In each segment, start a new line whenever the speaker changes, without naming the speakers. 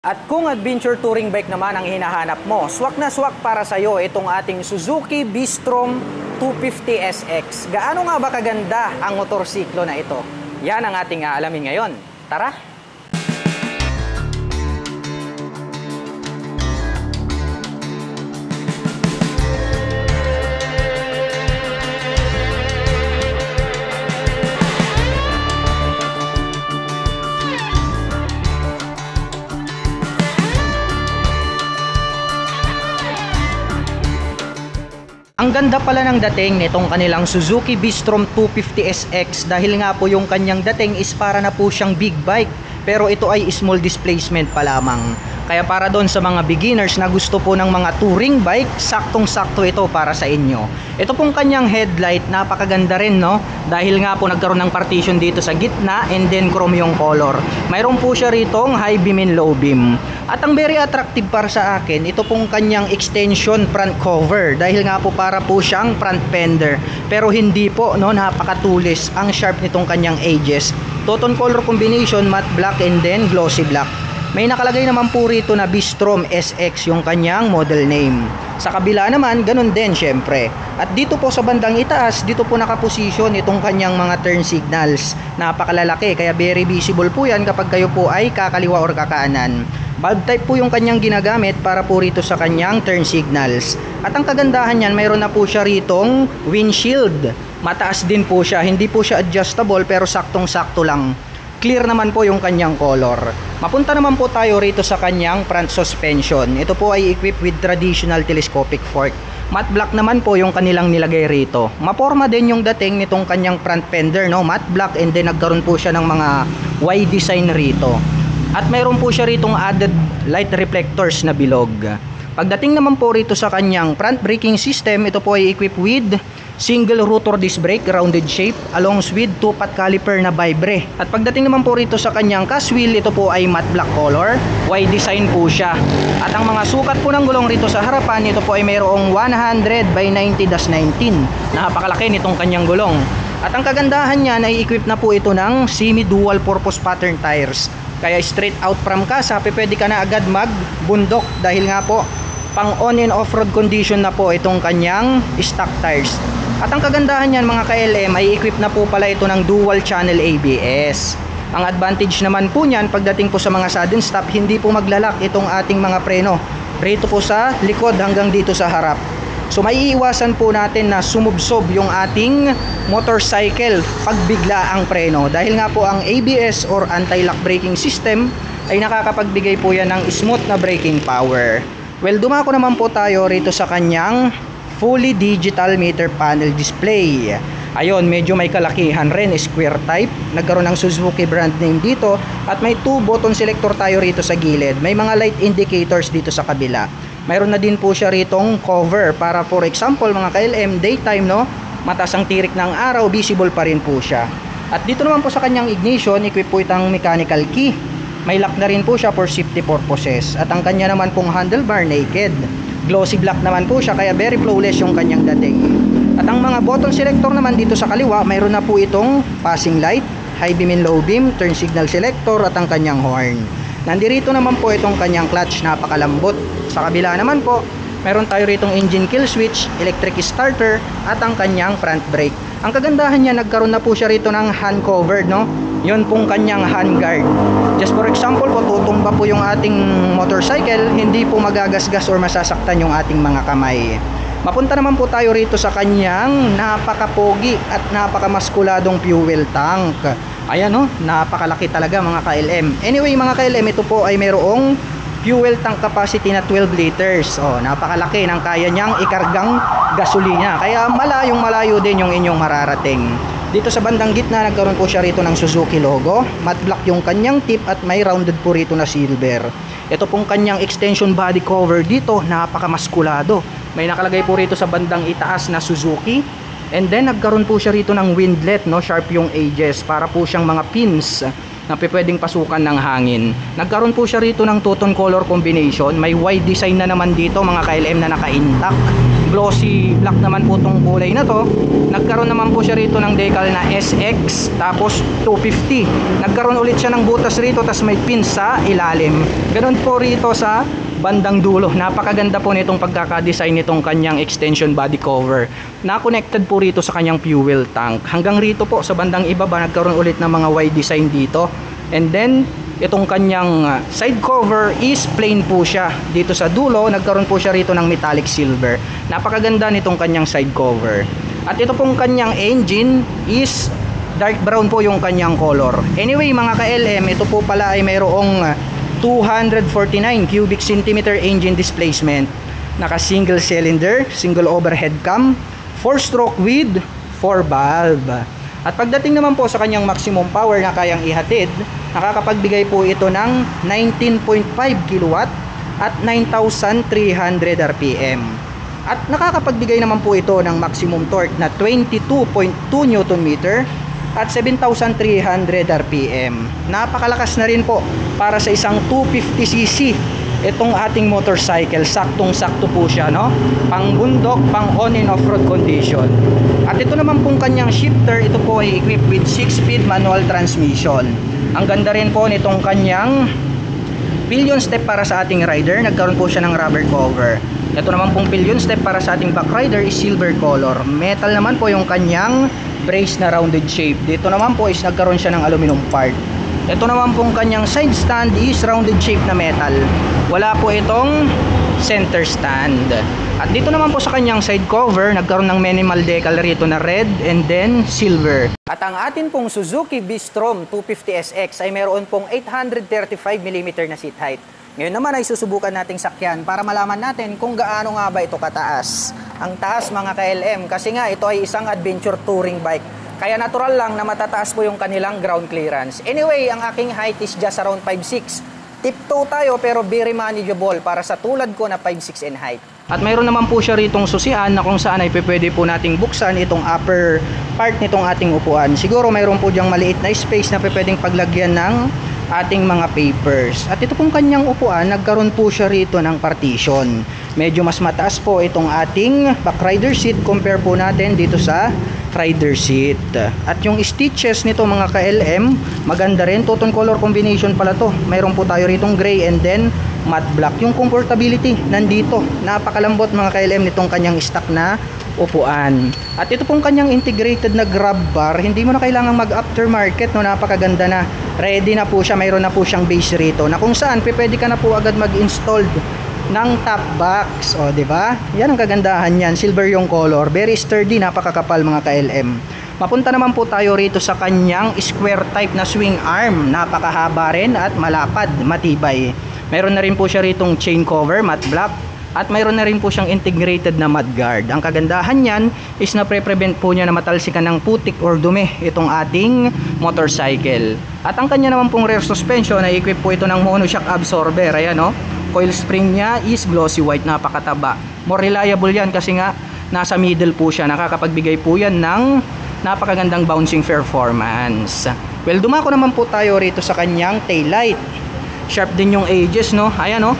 At kung adventure touring bike naman ang hinahanap mo, swak na swak para sa'yo itong ating Suzuki B-Strom 250SX. Gaano nga ba kaganda ang motorsiklo na ito? Yan ang ating aalamin ngayon. Tara! Ang ganda pala ng dating nitong kanilang Suzuki B-Strom 250SX dahil nga po yung kanyang dating is para na po siyang big bike, pero ito ay small displacement pa lamang. Kaya para doon sa mga beginners na gusto po ng mga touring bike, saktong-sakto ito para sa inyo. Ito pong kanyang headlight, napakaganda rin, no? Dahil nga po nagkaroon ng partition dito sa gitna and then chrome yung color. Mayroon po siya ritong high beam and low beam. At ang very attractive para sa akin, ito pong kanyang extension front cover. Dahil nga po para po siyang front fender. Pero hindi po, no? Napakatulis ang sharp nitong kanyang edges. Two-tone color combination, matte black and then glossy black. May nakalagay naman po rito na B-Strom SX yung kanyang model name. Sa kabila naman, ganun din syempre. At dito po sa bandang itaas, dito po nakaposisyon itong kanyang mga turn signals. Napakalalaki, kaya very visible po yan kapag kayo po ay kakaliwa or kakanan. Bulb type po yung kanyang ginagamit para po rito sa kanyang turn signals. At ang kagandahan niyan, mayroon na po siya ritong windshield. Mataas din po siya, hindi po siya adjustable pero saktong-sakto lang. Clear naman po yung kanyang color. Mapunta naman po tayo rito sa kanyang front suspension. Ito po ay equipped with traditional telescopic fork. Matte black naman po yung kanilang nilagay rito. Maporma din yung dating nitong kanyang front fender, no? Matte black, and then nagkaroon po siya ng mga Y design rito. At mayroon po siya ritong added light reflectors na bilog. Pagdating naman po rito sa kanyang front braking system, ito po ay equipped with single rotor disc brake, rounded shape, along with 2-pot caliper na vibre. At pagdating naman po rito sa kanyang cast wheel, ito po ay matte black color, Y design po siya. At ang mga sukat po ng gulong rito sa harapan, ito po ay mayroong 100 by 90-19. Napakalaki nitong kanyang gulong. At ang kagandahan niyan ay equipped na po ito ng semi-dual purpose pattern tires. Kaya straight out from casa, pwede ka na agad magbundok dahil nga po pang on and off road condition na po itong kanyang stock tires. At ang kagandahan niyan mga ka-LM ay equip na po pala ito ng dual channel ABS. Ang advantage naman po niyan pagdating po sa mga sudden stop, hindi po maglalak itong ating mga preno rito po sa likod hanggang dito sa harap. So may iiwasan po natin na sumubsob yung ating motorcycle pag bigla ang preno. Dahil nga po ang ABS or anti-lock braking system ay nakakapagbigay po yan ng smooth na braking power. Well, dumako naman po tayo rito sa kanyang fully digital meter panel display. Ayun, medyo may kalakihan rin, square type. Nagkaroon ng Suzuki brand name dito. At may 2 button selector tayo rito sa gilid. May mga light indicators dito sa kabila. Mayroon na din po siya ritong cover para for example mga ka-LM, daytime, no? Mataas ang tirik ng araw, visible pa rin po siya. At dito naman po sa kanyang ignition, equip po itang mechanical key. May lock na rin po siya for safety purposes. At ang kanya naman pong handlebar naked. Glossy black naman po siya, kaya very flawless yung kanyang dating. At ang mga button selector naman dito sa kaliwa, mayroon na po itong passing light, high beam and low beam, turn signal selector at ang kanyang horn. Nandirito naman po itong kanyang clutch, napakalambot. Sa kabila naman po, meron tayo ritong engine kill switch, electric starter at ang kanyang front brake. Ang kagandahan niya, nagkaroon na po siya rito ng hand covered, no? Yun pong kanyang hand guard. Just for example po, tutumba po yung ating motorcycle, hindi po magagasgas or masasaktan yung ating mga kamay. Mapunta naman po tayo rito sa kanyang napakapogi at napakamaskuladong fuel tank. Ayan, no? Napakalaki talaga mga ka-LM. Anyway mga ka-LM, ito po ay mayroong fuel tank capacity na 12 liters. Oh, napakalaki ng kaya niyang ikargang gasolina. Kaya malayo din yung inyong mararating. Dito sa bandang gitna, nagkaroon po siya rito ng Suzuki logo. Matte black yung kanyang tip at may rounded po rito na silver. Ito pong kanyang extension body cover dito, napakamaskulado. May nakalagay po rito sa bandang itaas na Suzuki. And then nagkaroon po siya rito ng windlet, no? Sharp yung edges para po siyang mga pins na pwedeng pasukan ng hangin. Nagkaroon po siya rito ng two-tone color combination. May white design na naman dito mga ka-LM na naka-intact. glossy black naman po tong kulay na to. Nagkaroon naman po siya rito ng decal na SX, tapos 250. Nagkaroon ulit siya ng butas rito, tas may pin sa ilalim. Ganun po rito sa bandang dulo. Napakaganda po nitong pagkakadesign nitong kanyang extension body cover. Na-connected po rito sa kanyang fuel tank. Hanggang rito po sa bandang ibaba, nagkaroon ulit ng mga Y design dito. And then itong kanyang side cover is plain po siya. Dito sa dulo, nagkaroon po siya rito ng metallic silver. Napakaganda nitong kanyang side cover. At ito pong kanyang engine is dark brown po yung kanyang color. Anyway mga ka-LM, ito po pala ay mayroong 249 cubic centimeter engine displacement. Naka single cylinder, single overhead cam, 4-stroke with 4 valve. At pagdating naman po sa kanyang maximum power na kayang ihatid, nakakapagbigay po ito ng 19.5 kilowatt at 9,300 RPM. At nakakapagbigay naman po ito ng maximum torque na 22.2 Newton meter at 7,300 RPM. Napakalakas na rin po para sa isang 250cc itong ating motorcycle. Saktong-sakto po siya, no? Pang bundok, pang on and off-road condition. At ito naman pong kanyang shifter, ito po ay equipped with 6-speed manual transmission. Ang ganda rin po nitong kanyang pillion step para sa ating rider. Nagkaroon po siya ng rubber cover. Ito naman pong pillion step para sa ating back rider is silver color. Metal naman po yung kanyang brace na rounded shape. Dito naman po is nagkaroon siya ng aluminum part. Ito naman pong kanyang side stand is rounded shape na metal. Wala po itong center stand. At dito naman po sa kanyang side cover, nagkaroon ng minimal decal rito na red and then silver. At ang atin pong Suzuki Bistrom 250SX ay meron pong 835mm na seat height. Ngayon naman ay susubukan nating sakyan para malaman natin kung gaano nga ba ito kataas. Ang taas mga ka-LM kasi nga ito ay isang adventure touring bike. Kaya natural lang na matataas po yung kanilang ground clearance. Anyway, ang aking height is just around 5'6". Tiptoe tayo pero very manageable para sa tulad ko na 5'6" in height. At mayroon naman po siya ritong susian na kung saan ay pwede po nating buksan itong upper part nitong ating upuan. Siguro mayroon po diyang maliit na space na pwedeng paglagyan ng ating mga papers. At ito pong kanyang upuan, nagkaroon po siya rito ng partition. Medyo mas mataas po itong ating back rider seat compare po natin dito sa rider seat. At yung stitches nito mga ka-LM, maganda rin. Two-tone color combination pala to. Mayroon po tayo ritong gray and then matte black. Yung comfortability nandito. Napakalambot mga ka-LM nitong kanyang stock na upuan. At ito pong kanyang integrated na grab bar, hindi mo na kailangang mag-aftermarket, no? Napakaganda na. Ready na po siya, mayroon na po siyang base rito na kung saan pwede ka na po agad mag-installed ng top box. O, di ba? Yan ang kagandahan niyan. Silver yung color, very sturdy, napakakapal mga ka-LM. Mapunta naman po tayo rito sa kanyang square type na swing arm. Napakahaba rin at malapad, matibay. Mayroon na rin po siya ritong chain cover, matte black. At mayroon na rin po siyang integrated na mudguard. Ang kagandahan niyan is na pre-prevent po niya na matalsikan ng putik or dumi itong ating motorcycle. At ang kanya naman pong rear suspension ay equip po ito ng monoshock absorber. Ayan, no? Coil spring niya is glossy white, napakataba. More reliable yan kasi nga nasa middle po siya. Nakakapagbigay po yan ng napakagandang bouncing performance. Well, dumako naman po tayo rito sa kanyang taillight. Sharp din yung edges, no? Ayan, no?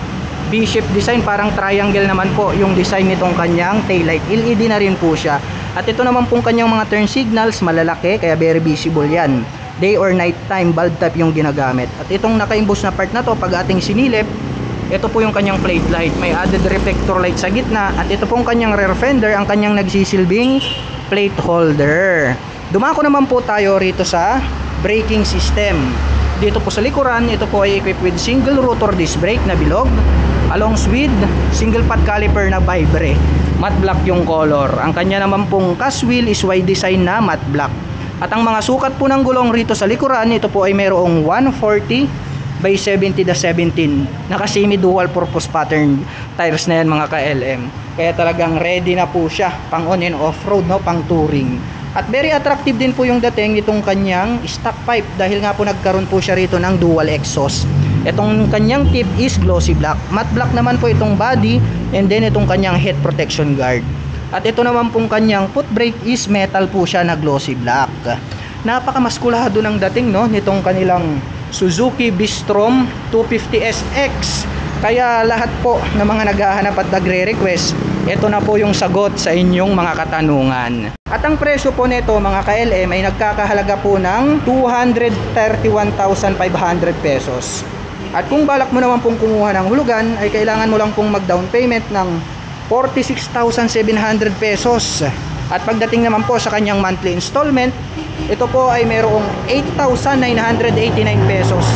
V-shape design, parang triangle naman po yung design nitong kanyang taillight. LED na rin po siya. At ito naman pong kanyang mga turn signals, malalaki, kaya very visible yan. Day or night time, bulb type yung ginagamit. At itong naka-imbus na part na to, pag ating sinilip, ito po yung kanyang plate light. May added reflector light sa gitna. At ito pong kanyang rear fender, ang kanyang nagsisilbing plate holder. Dumako naman po tayo rito sa braking system. Dito po sa likuran, ito po ay equipped with single rotor disc brake na bilog, along with single pot caliper na vibre. Matte black yung color. Ang kanya naman pong cast wheel is Y design na matte black. At ang mga sukat po ng gulong rito sa likuran, ito po ay mayroong 140 by 70/17. Naka semi dual purpose pattern tires na yan mga ka-LM. Kaya talagang ready na po siya pang on and off road, no? Pang touring. At very attractive din po yung dating nitong kanyang stock pipe dahil nga po nagkaroon po siya rito ng dual exhaust. Itong kanyang tip is glossy black. Matte black naman po itong body and then itong kanyang head protection guard. At ito naman pong kanyang foot brake is metal po siya na glossy black. Napakamaskulado ng dating, no, nitong kanilang Suzuki Bistrom 250SX. Kaya lahat po ng mga naghahanap at nagre-request, ito na po yung sagot sa inyong mga katanungan. At ang presyo po nito mga ka-LM ay nagkakahalaga po ng 231,500 pesos. At kung balak mo naman pong kumuha ng hulugan ay kailangan mo lang pong mag-down payment ng 46,700 pesos. At pagdating naman po sa kanyang monthly installment, ito po ay mayroong 8,989 pesos.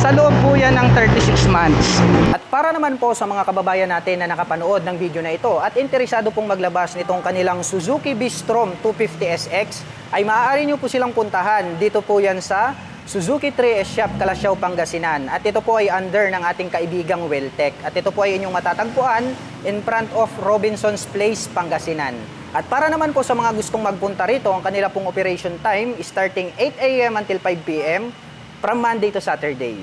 Sa loob po yan ng 36 months. At para naman po sa mga kababayan natin na nakapanood ng video na ito at interesado pong maglabas nitong kanilang Suzuki Bistrom 250SX, ay maaari nyo po silang puntahan. Dito po yan sa Suzuki 3S Shop, Calasiao, Pangasinan. At ito po ay under ng ating kaibigang Weltec. At ito po ay inyong matatagpuan in front of Robinson's Place, Pangasinan. At para naman po sa mga gustong magpunta rito, ang kanila pong operation time is starting 8 AM until 5 PM from Monday to Saturday.